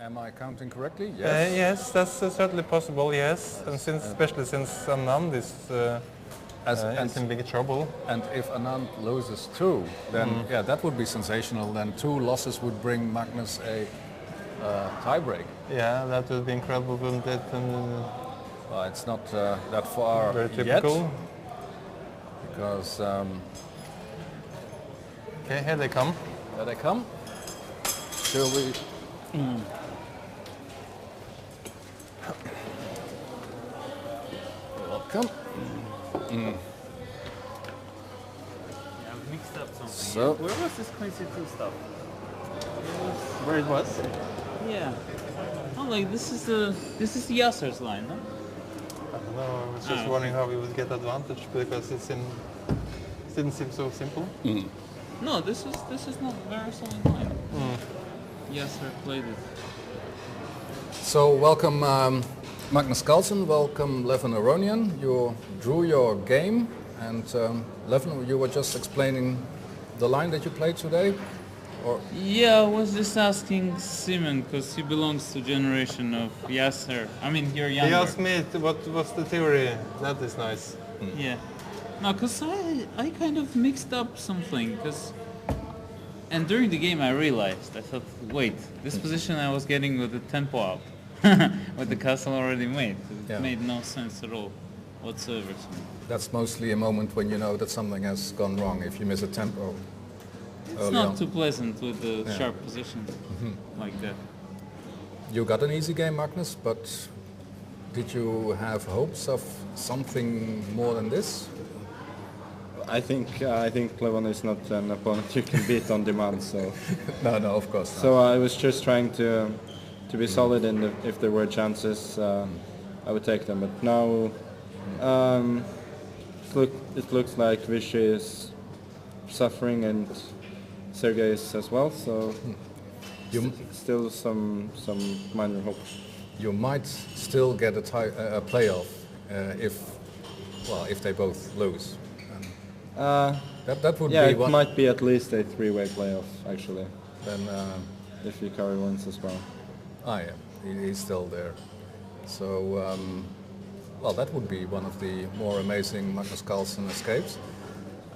Am I counting correctly? Yes. Yes, that's certainly possible. Yes, and especially since Anand is in big trouble. And if Anand loses 2, then yeah, that would be sensational. Then 2 losses would bring Magnus a tie-break. Yeah, that would be incredible, wouldn't it? Well, it's not that far very typical. yet, because okay, here they come. There they come. Shall we? Welcome. Yeah, I've mixed up something. So, where was this Quincy 2 stuff? Where it was? Yeah. Oh, like this is the Yasser's line, no? I don't know. I was just wondering how we would get advantage because it didn't seem so simple. No, this is not a very solid line. Yasser played it. so welcome Magnus Carlsen, welcome Levin Aronian. You drew your game, and Levin, you were just explaining the line that you played today? Or? Yeah, I was just asking Simon, because he belongs to generation of Yasser. I mean, you're younger. He asked me what was the theory. That is nice. Yeah. No, because I kind of mixed up something, and during the game I realized, I thought, wait, this position I was getting with the tempo up, with the castle already made. It made no sense at all, whatsoever. That's mostly a moment when you know that something has gone wrong, if you miss a tempo. It's not too pleasant with the sharp position like that. You got an easy game, Magnus, but did you have hopes of something more than this? I think Levin is not an opponent you can beat on demand. So no, of course not. So I was just trying to be solid, and if there were chances, I would take them. But now it looks like Vichy is suffering, and Sergei is as well. So still some minor hope. You might still get a playoff if they both lose. That would be it might be at least a 3-way playoff actually. Then if Hikari wins as well. Yeah, he's still there. So that would be one of the more amazing Magnus Carlsen escapes,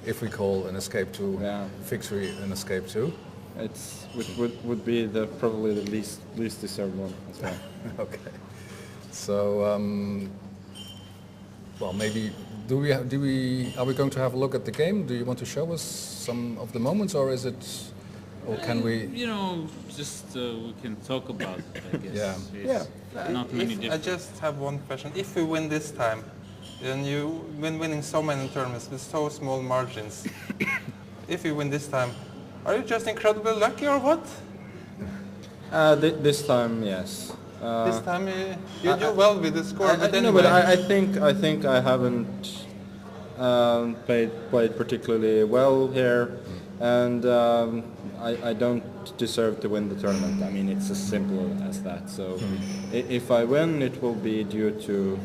if we call an escape to victory an escape to. Would be probably the least deserved one as well. Okay. So maybe are we going to have a look at the game? Do you want to show us some of the moments, or can we? Just we can talk about it, I guess. Yeah. Not many different. I just have one question. If we win this time, then you been winning so many tournaments with so small margins. If you win this time, are you just incredibly lucky or what? This time, yes. This time you do well with the score, but anyway. No, but I think I haven't played particularly well here, and I don't deserve to win the tournament. I mean, it's as simple as that. So if I win, it will be due to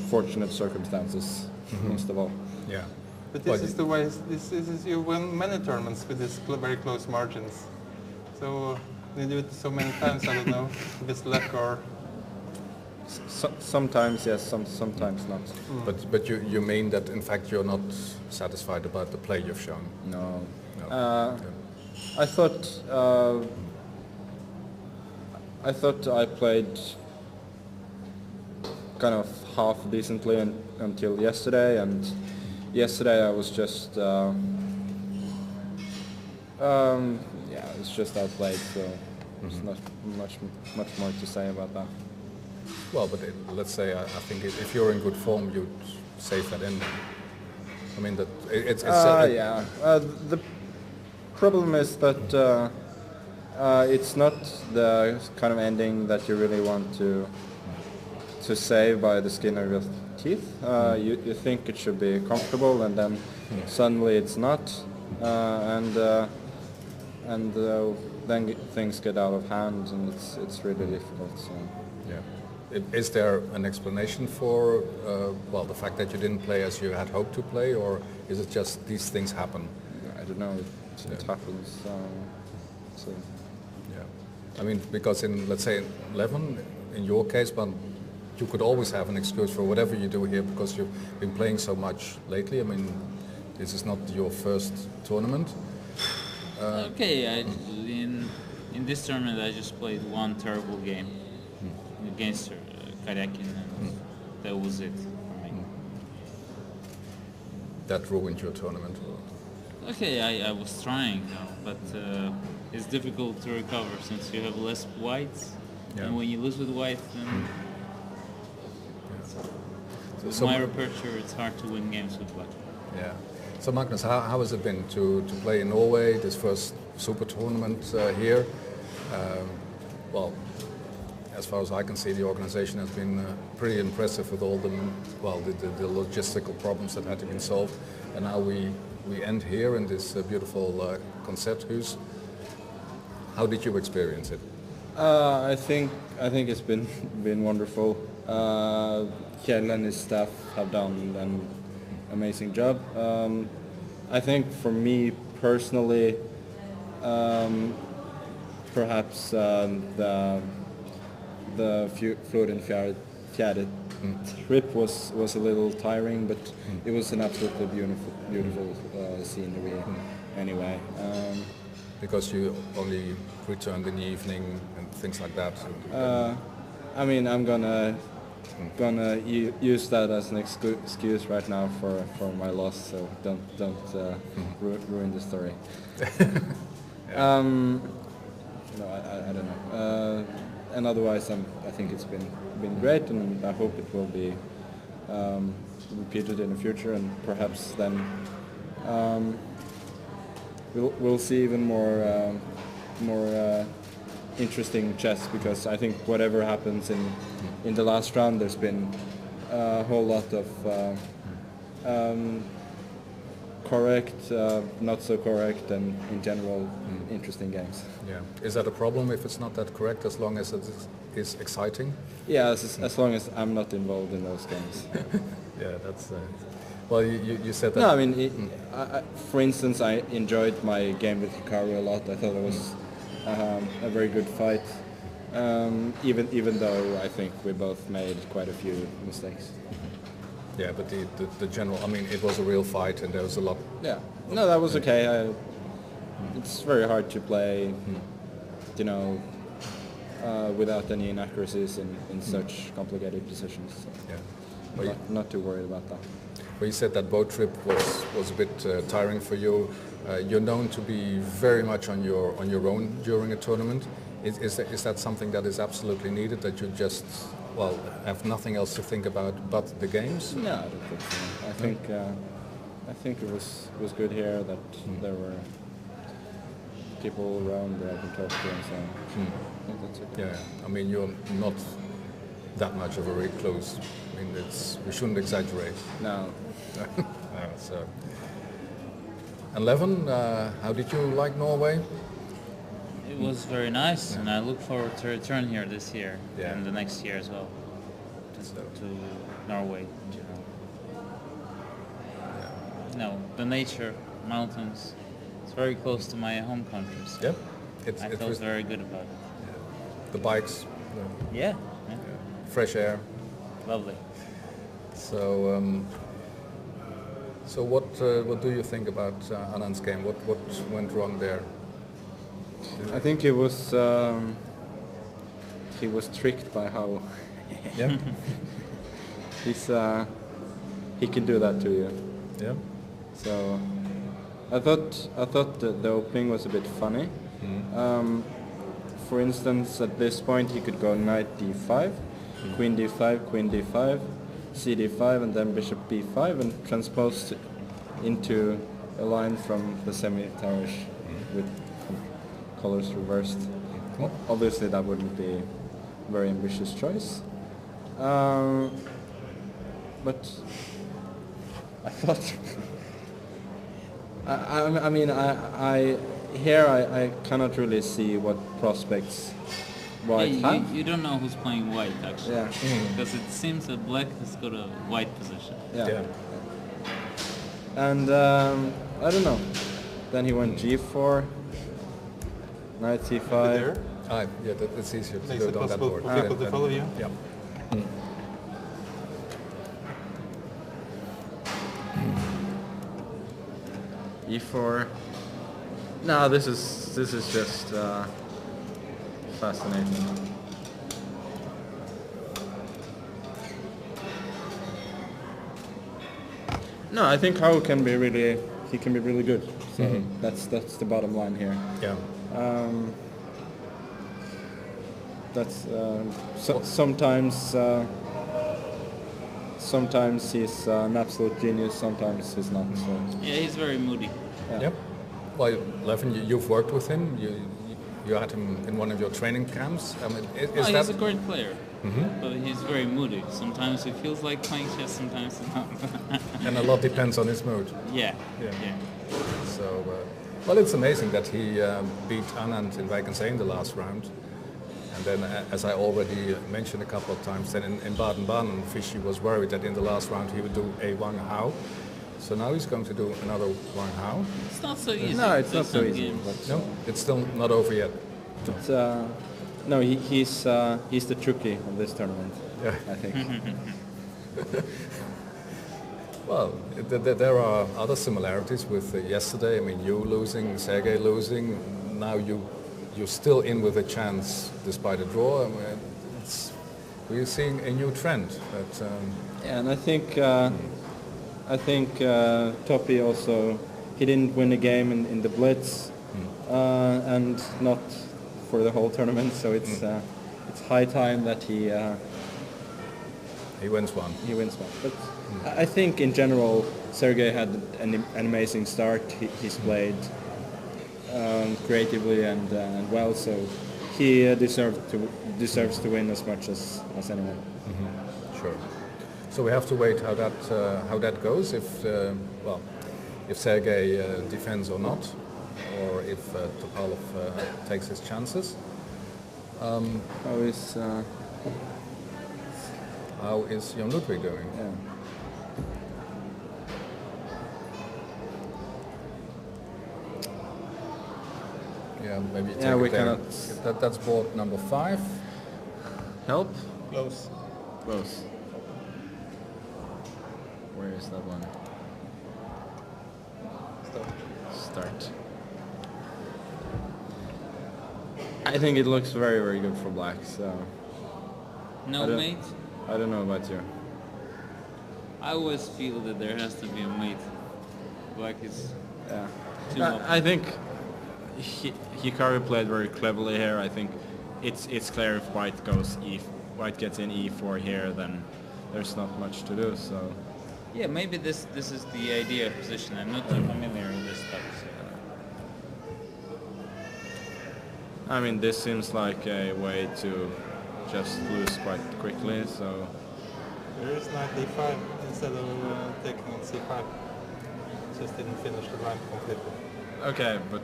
fortunate circumstances, most of all. Yeah. But this is the way. This is you win many tournaments with this very close margins. So you do it so many times. I don't know if it's luck or. Sometimes yes, sometimes not. But you mean that in fact you're not satisfied about the play you've shown? No. Yeah. I thought I played kind of half decently until yesterday, and yesterday I was just it's just outplayed, so there's not much more to say about that. Well, but let's say I think if you're in good form, you'd save that in. I mean that it's the problem is that it's not the kind of ending that you really want to save by the skin of your teeth. You think it should be comfortable, and then suddenly it's not, and then things get out of hand, and it's really difficult. So. Yeah. Is there an explanation for the fact that you didn't play as you had hoped to play, or is it just these things happen? I don't know. It happens. So. Yeah. I mean, because in, let's say, 11, in your case, but you could always have an excuse for whatever you do here because you've been playing so much lately. I mean, this is not your first tournament. Okay, in this tournament I just played one terrible game against Karyakin, and that was it for me. That ruined your tournament. Okay, I was trying, but it's difficult to recover since you have less whites, and when you lose with white, then with my repertoire, it's hard to win games with black. Yeah. So Magnus, how has it been to play in Norway, this first super tournament here? Well, as far as I can see, the organization has been pretty impressive with all the logistical problems that had to be solved, and now we end here in this beautiful Concerthuis. How did you experience it? I think it's been wonderful. Kjell and his staff have done an amazing job. I think for me personally, perhaps the Floden Fjärde trip was a little tiring, but it was an absolutely beautiful scenery anyway. Because you only returned in the evening and things like that. I mean, I'm gonna use that as an excuse right now for my loss. So don't ruin the story. No, I don't know. And otherwise, I think it's been great, and I hope it will be repeated in the future, and perhaps then we'll see even more interesting chess, because I think whatever happens in the last round, there's been a whole lot of correct, not so correct, and in general interesting games. Yeah. Is that a problem if it's not that correct, as long as it is exciting? Yeah, as long as I'm not involved in those games. Yeah, that's. Well, you said that. No, I mean, for instance, I enjoyed my game with Hikaru a lot. I thought it was a very good fight, even though I think we both made quite a few mistakes. Yeah, but the general, I mean, it was a real fight, and there was a lot. Yeah, no, that was okay. It's very hard to play, without any inaccuracies in such complicated positions. So Yeah. Well, not too worried about that. Well, you said that boat trip was a bit tiring for you. You're known to be very much on your own during a tournament. Is that something that is absolutely needed, that you just have nothing else to think about but the games? No, I don't think so. I think it was good here that there were people around that I can talk to and so on. I think that's okay. Yeah, I mean, you're not that much of a recluse. I mean, we shouldn't exaggerate. No. So. And Levin, how did you like Norway? It was very nice, and I look forward to return here this year and the next year as well to Norway in general. No, the nature, mountains, it's very close to my home country. So I felt very good about it. The bikes. Yeah. Fresh air. Lovely. So, so what do you think about Anand's game? What went wrong there? I think he was tricked by how he can do that to you. Yeah. So I thought the opening was a bit funny. For instance, at this point he could go knight d5, queen d5, queen d5, cd5, and then bishop b5, and transpose into a line from the semi-tarish with colors reversed. Obviously that wouldn't be a very ambitious choice. But I thought I mean, I cannot really see what prospects white have. You don't know who's playing white, actually. Yeah. Because it seems that black has got a white position. Yeah. And I don't know. Then he went g4. Knight There. c5. Yeah, that's easier to Makes do it it on that possible board. for people to follow you. Yeah. e4. No, this is just fascinating. No, I think Hao can be really good. So that's the bottom line here. Yeah. That's sometimes he's an absolute genius, sometimes he's not. So. Yeah, he's very moody. Yep. Well, Levin, you've worked with him. You had him in one of your training camps. I mean, is Oh, that? he's a great player, but he's very moody. Sometimes he feels like playing chess, sometimes not. And a lot depends on his mood. Yeah. So, well, it's amazing that he beat Anand in Vacancy in the last round. And then, as I already mentioned a couple of times, then in Baden-Baden, Fishy was worried that in the last round he would do a Wang Hao. So now he's going to do another Wang Hao. It's not so easy. No, it's not so some easy. games. But No, it's still not over yet. it's, no, he's the Chucky of this tournament. Yeah. I think. Well, there are other similarities with yesterday. I mean, you losing, Sergey losing. Now you're still in with a chance despite a draw. I mean, we're seeing a new trend. That, Yeah, and I think Toppy also, he didn't win a game in the Blitz, and not for the whole tournament. So it's high time that he wins one. he wins one. But I think in general, Sergey had an amazing start. He's played creatively and well, so he deserves to win as much as anyone. Sure. So we have to wait how that goes. If if Sergey defends or not, or if Topalov takes his chances. How is Jan Ludwig doing? Yeah. Yeah, maybe take Yeah, it we there. cannot- That's board number 5. Help? Close. Close. Where is that one? Start. I think it looks very, very good for black, so No I don't- mate? I don't know about you. I always feel that there has to be a mate. Black is Yeah. too much. I think Hikaru played very cleverly here. I think it's clear if white gets in e4 here, then there's not much to do. So Yeah, maybe this is the ideal position. I'm not too familiar with this stuff. So. I mean, this seems like a way to just lose quite quickly. So There is knight d5 instead of taking on c5. Just didn't finish the line completely. okay, but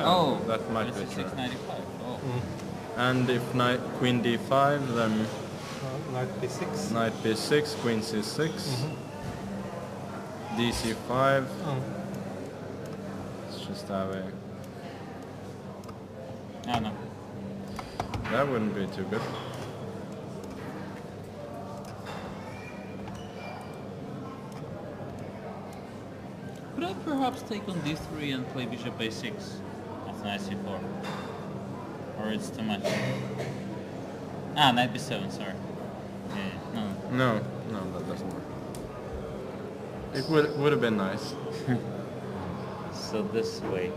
Oh, that might be it's true. 695. Oh. And if queen d5, then Knight b6. knight b6, queen c6, dc5. Let's just have a. Oh, no. That wouldn't be too good. Could I perhaps take on d3 and play bishop a6 after knight c4? Or it's too much? Ah, knight b7, sorry. Yeah, no. No, that doesn't work. It would have been nice. So this way.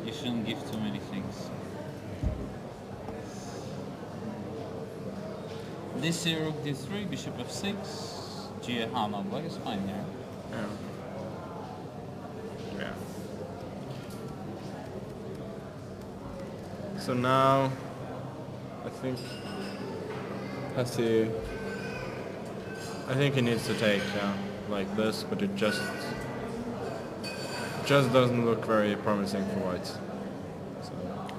You shouldn't give too many things. D0, rook d3, bishop f6, no, black is fine here. Yeah. So now, I think he needs to take like this, but it just doesn't look very promising for white. So,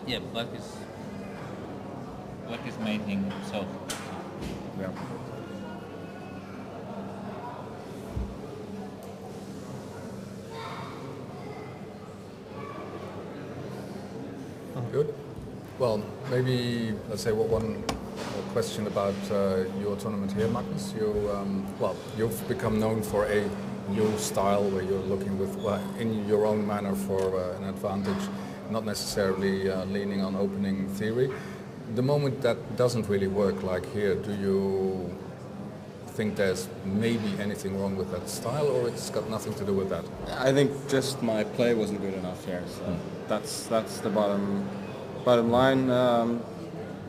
Yeah, black is mating himself. yeah. Good. Well, maybe let's say one question about your tournament here, Magnus. You've become known for a new style where you're looking in your own manner for an advantage, not necessarily leaning on opening theory. The moment that doesn't really work, like here, do you think there's maybe anything wrong with that style, or it's got nothing to do with that? I think just my play wasn't good enough here, so that's the bottom line.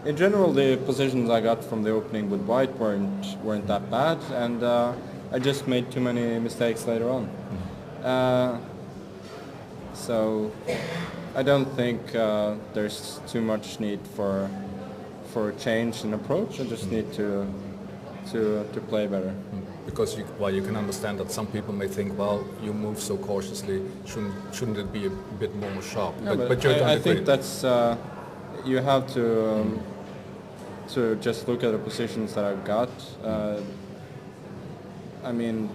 In general, the positions I got from the opening with white weren't that bad, and I just made too many mistakes later on. So I don't think there's too much need for a change in approach. I just need to play better. Because you can understand that some people may think, well, you move so cautiously, shouldn't it be a bit more sharp? Yeah, but I think that's you have to just look at the positions that I've got. I mean,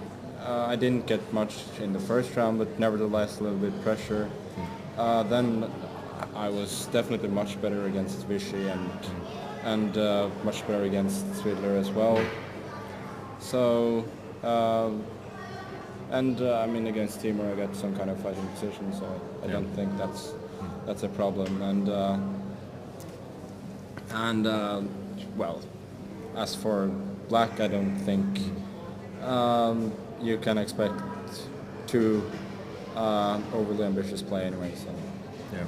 I didn't get much in the first round, but nevertheless a little bit pressure. Then I was definitely much better against Vichy and much better against Swidler as well. So, I mean, against Timur I got some kind of fighting position, so I don't think that's a problem. And well, as for black, I don't think you can expect too overly ambitious play anyway. So. Yeah,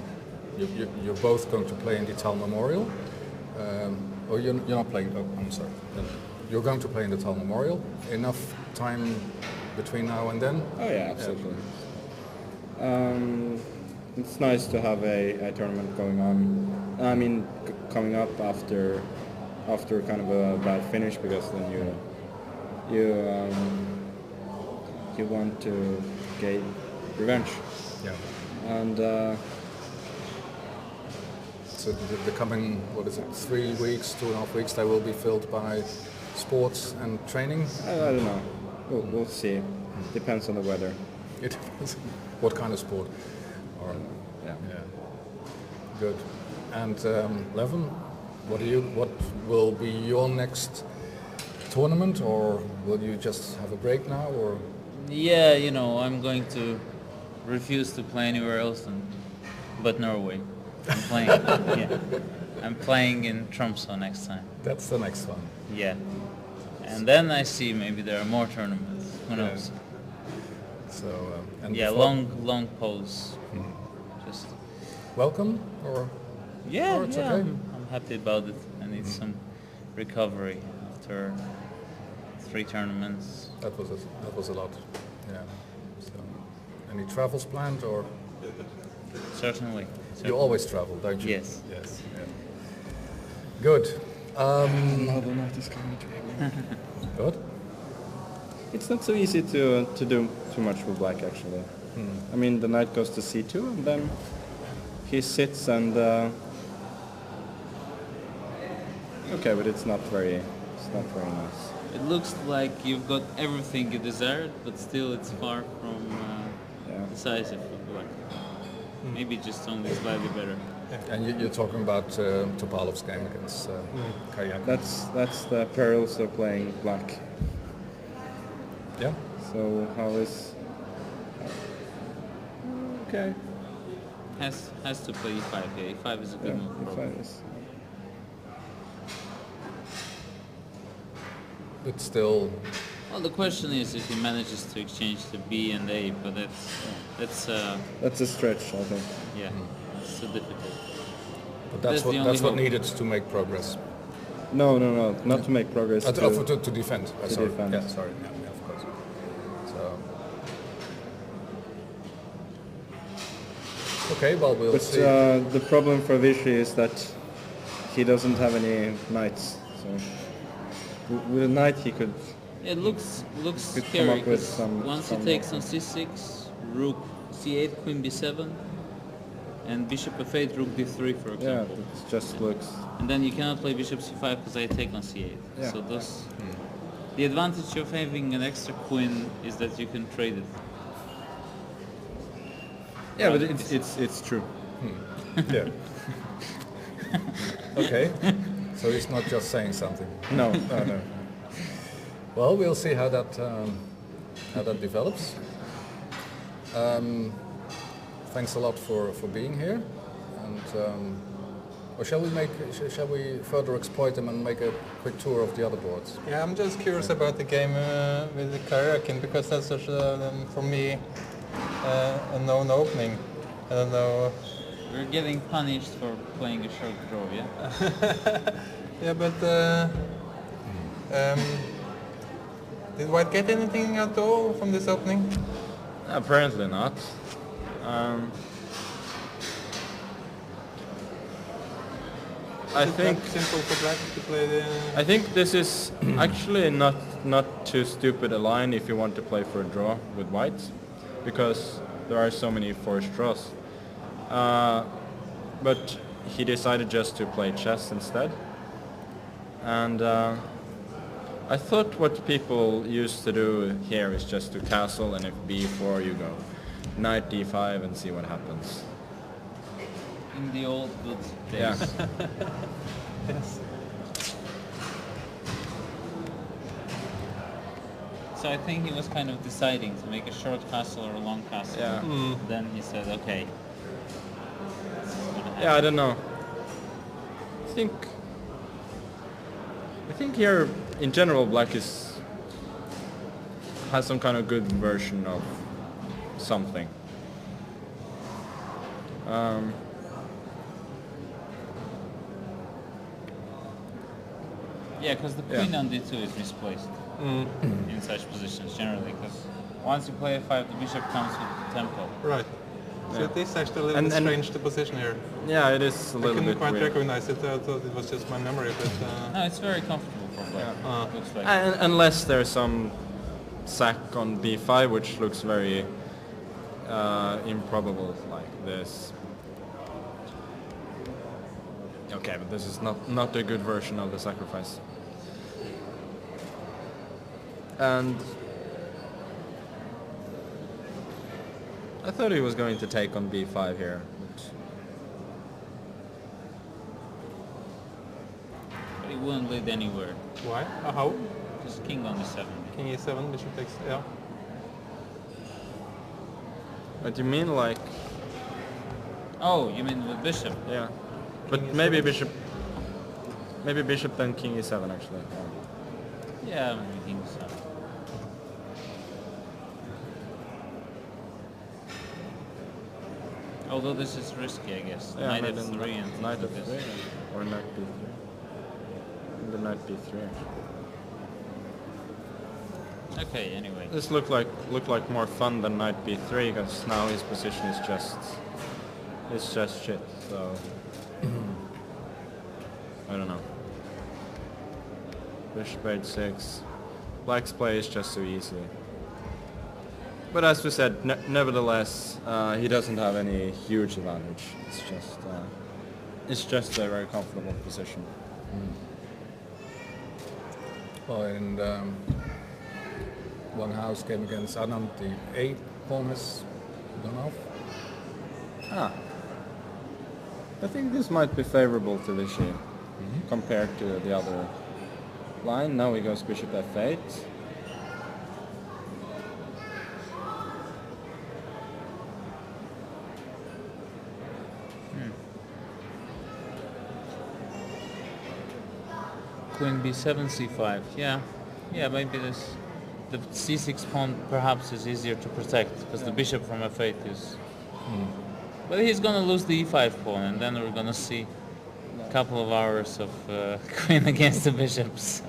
you're both going to play in the Tal Memorial, or you're not playing. Oh, I'm sorry. You're going to play in the Tal Memorial. Enough time between now and then? Oh yeah, absolutely. It's nice to have a tournament going on. I mean, coming up after kind of a bad finish, because then you want to get revenge. Yeah. And so the coming 3 weeks, 2.5 weeks, they will be filled by sports and training. I don't know. We'll see. Depends on the weather. It depends. What kind of sport? Or, yeah. Good. And Levin, what will be your next tournament, or will you just have a break now, or? Yeah, I'm going to refuse to play anywhere else but Norway. I'm playing. Yeah, I'm playing in Tromsø next time. That's the next one. Yeah, and then I see maybe there are more tournaments. Who knows? So and yeah, long pause. Just welcome, or yeah, or it's okay. I'm happy about it. I need some recovery after 3 tournaments. That was a lot. Yeah. So, any travels planned, or? Certainly. You always travel, don't you? Yes. Yes. Yeah. Good. Now the night is coming to me. Good. It's not so easy to do too much with black, actually. I mean, the knight goes to c2, and then he sits and okay, but it's not very nice. It looks like you've got everything you desired, but still it's far from decisive for black. Maybe just only slightly better. And you're talking about Topalov's game against Kayak. That's the perils of playing black. Yeah. So how is? Okay. Has to play e5. Yeah, e5 is a good move. E5 is. But still. Well, the question is if he manages to exchange the B and A, but that's a stretch, I think. Yeah, it's so difficult. But that's what needed to make progress. No, not to make progress. To defend. To defend. Yeah, sorry. Yeah, of course. So. Okay, well, we'll see. But the problem for Vichy is that he doesn't have any knights. So with a knight he could. It looks come scary up with because once he takes on c6, rook c8, queen b7, and bishop f8, rook d3, for example. Yeah, it just looks. And then you cannot play bishop c5 because I take on c8. Yeah. So those. The advantage of having an extra queen is that you can trade it. Yeah, but it's true. Yeah. Okay, so he's not just saying something. No, no, no. Well, we'll see how that develops. Thanks a lot for being here, and or shall we further exploit them and make a quick tour of the other boards? Yeah, I'm just curious about the game with the Carlsen because that's such a, for me, a known opening. I don't know. We're getting punished for playing a short draw, yeah? Yeah, but did White get anything at all from this opening? Apparently not. I think Simple for Black to play the... I think this is actually not too stupid a line if you want to play for a draw with White, because there are so many forced draws. But he decided just to play chess instead. And I thought what people used to do here is just to castle, and if b4 you go knight d5 and see what happens. In the old good days. Yeah. Yes. So I think he was kind of deciding to make a short castle or a long castle. Yeah. Then he said, okay. Yeah, I don't know. I think here in general Black has some kind of good version of something. Yeah, because the queen on d2 is misplaced in such positions generally, because once you play a5, the bishop comes with the tempo. Right. So Yeah. it is actually a little bit strange, the position here. Yeah, it is a I little couldn't bit quite weird. recognize it. I thought it was just my memory, but... No, it's very comfortable for Black. Looks like. Unless there's some sack on b5, which looks very improbable, like this. Okay, but this is not a good version of the sacrifice. And I thought he was going to take on b5 here. But he wouldn't lead anywhere. Why? How? Just king on d7. King e7, bishop takes... Yeah. What do you mean, like? Oh, you mean with bishop? Yeah. But King maybe e7. bishop then king e7 actually. Yeah, maybe king d7. Although this is risky, I guess. Yeah, Knight maybe f3 and knight things like f3 this. or knight b3. The knight b3. Okay, anyway. This looked like more fun than knight b3 because now his position is just shit. So I don't know. Bishop h6. Black's play is just too easy. But as we said, nevertheless, he doesn't have any huge advantage. It's just a very comfortable position. Well, in one house game against Anand, the A pawn has gone off. I think this might be favorable to Vichy compared to the other line. Now he goes bishop f8. Queen b7, c5. Yeah, maybe this. The c6 pawn perhaps is easier to protect because the bishop from f8 is. But he's gonna lose the e5 pawn, and then we're gonna see a couple of hours of queen against the bishops.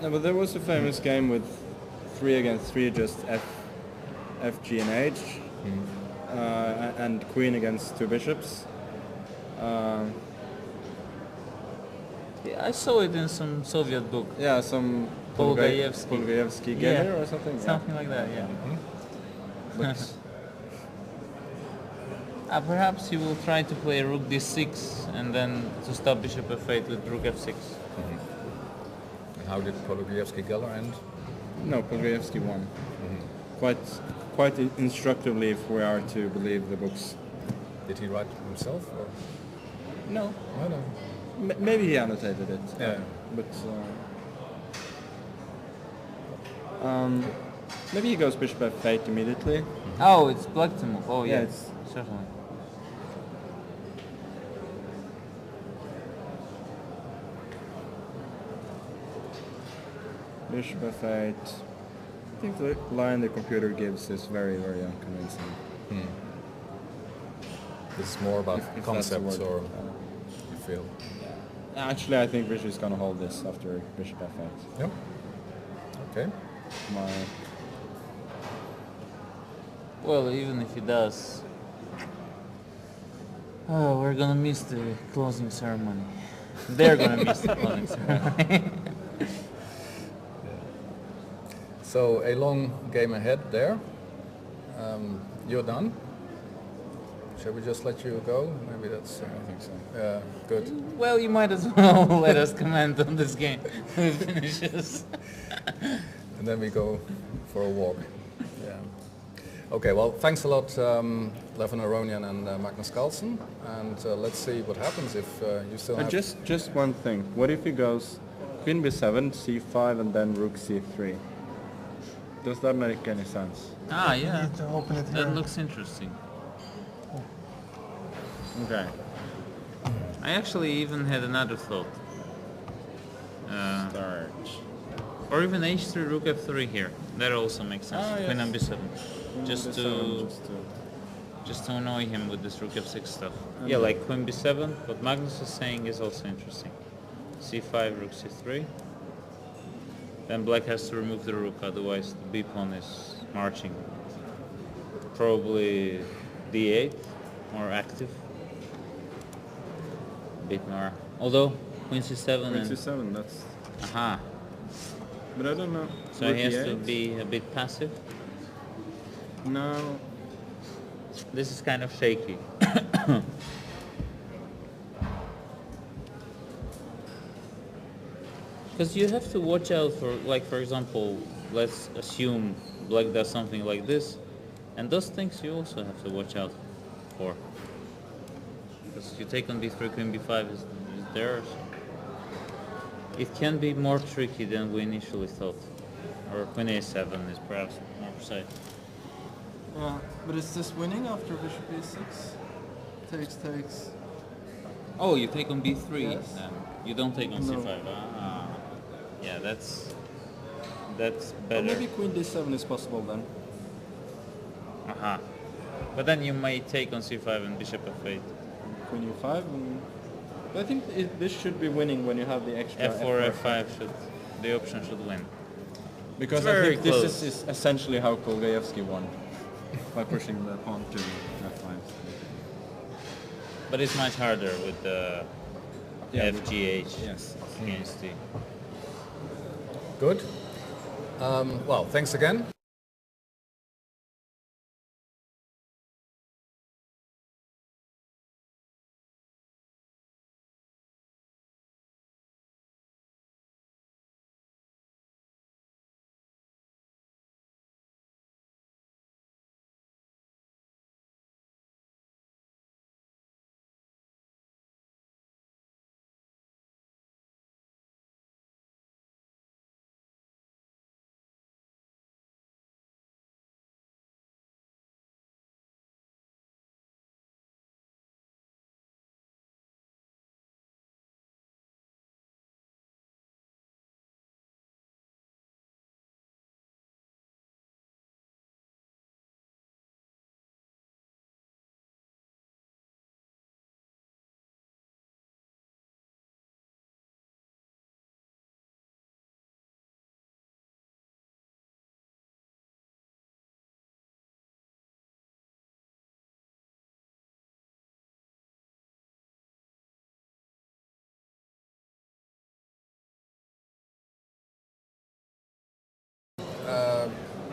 No, but there was a famous game with 3 against 3, just f, g, and h, and queen against 2 bishops. Yeah, I saw it in some Soviet book. Yeah, some Polgayevsky. Geller or something. Something like that, yeah. Looks- Perhaps he will try to play rook d6 and then to stop bishop f8 with rook f6. And how did Polugayevsky-Geller end? No, Polgayevsky won. Quite instructively if we are to believe the books. Did he write himself? Or? No. No. Maybe he annotated it. Yeah. But maybe he goes bishop f8 immediately. Oh, it's black to move. Oh, Yeah, yeah, it's- certainly. Bishop f8. I think the line the computer gives is very, very unconvincing. It's more about If that's the concepts, word. or you feel? Actually, I think bishop is gonna hold this after bishop f8. Yep. Okay. My Well, even if he does, we're gonna miss the closing ceremony. They're gonna miss the closing ceremony. So a long game ahead there. You're done. Shall we just let you go? Maybe that's. I think so. Yeah. Good. Well, you might as well let us comment on this game when it finishes. And then we go for a walk. Yeah. Okay. Well, thanks a lot, Levin Aronian and Magnus Carlsen. And let's see what happens if you still have. Just one thing. What if he goes queen b7, c5, and then rook c3? Does that make any sense? Ah, yeah. Need to open it here. That looks interesting. Okay. I actually even had another thought. Start. Or even h3, rook f3 here. That also makes sense. Ah, yes. Queen on b7. Just B7, to annoy him with this rook f6 stuff. Yeah, like queen b7. What Magnus is saying is also interesting. c5, rook c3. Then black has to remove the rook, otherwise the b pawn is marching. Probably d8, more active. A bit more. Although queen c7 Queen and c7, that's... aha. But I don't know. So Rook he has to e8? be a bit passive. No. This is kind of shaky. Because you have to watch out for, like, for example, let's assume black does something like this, and those things you also have to watch out for. Because you take on b3, queen b5 is there. So it can be more tricky than we initially thought. Or queen a7 is perhaps more precise. Yeah, but is this winning after bishop e6? Takes. Oh, you take on b3. Yes. You don't take on No. c5. Ah, yeah, that's Or better. maybe queen d7 is possible then. Aha. But then you may take on c5 and bishop f8. Queen e5 and... But I think this should be winning when you have the extra f4, f5 the option should win. Because It's I very think this close. is essentially how Kolgaevsky won. By pushing the pawn to f5. But it's much harder with the Yeah, FGH Yes. against the... Good. Well, thanks again.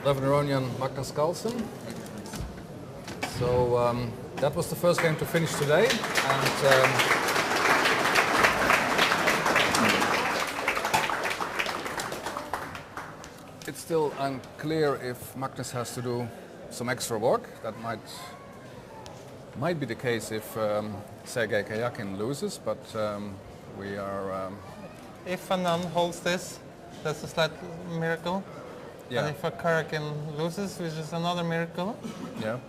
Levin Aronian, Magnus Carlsen. So that was the first game to finish today, and it's still unclear if Magnus has to do some extra work. That might Might be the case if Sergei Kayakin loses, but we are... If Anand holds this, that's a slight miracle. Yeah. And if a Kayakin loses, which is another miracle, Yeah.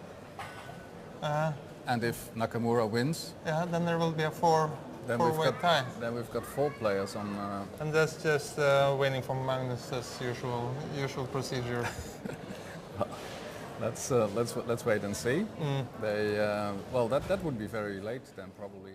And if Nakamura wins, yeah, then there will be a four-way tie. then we've got 4 players on... And that's just waiting for Magnus's usual procedure. let's wait and see. They well, that would be very late then, probably.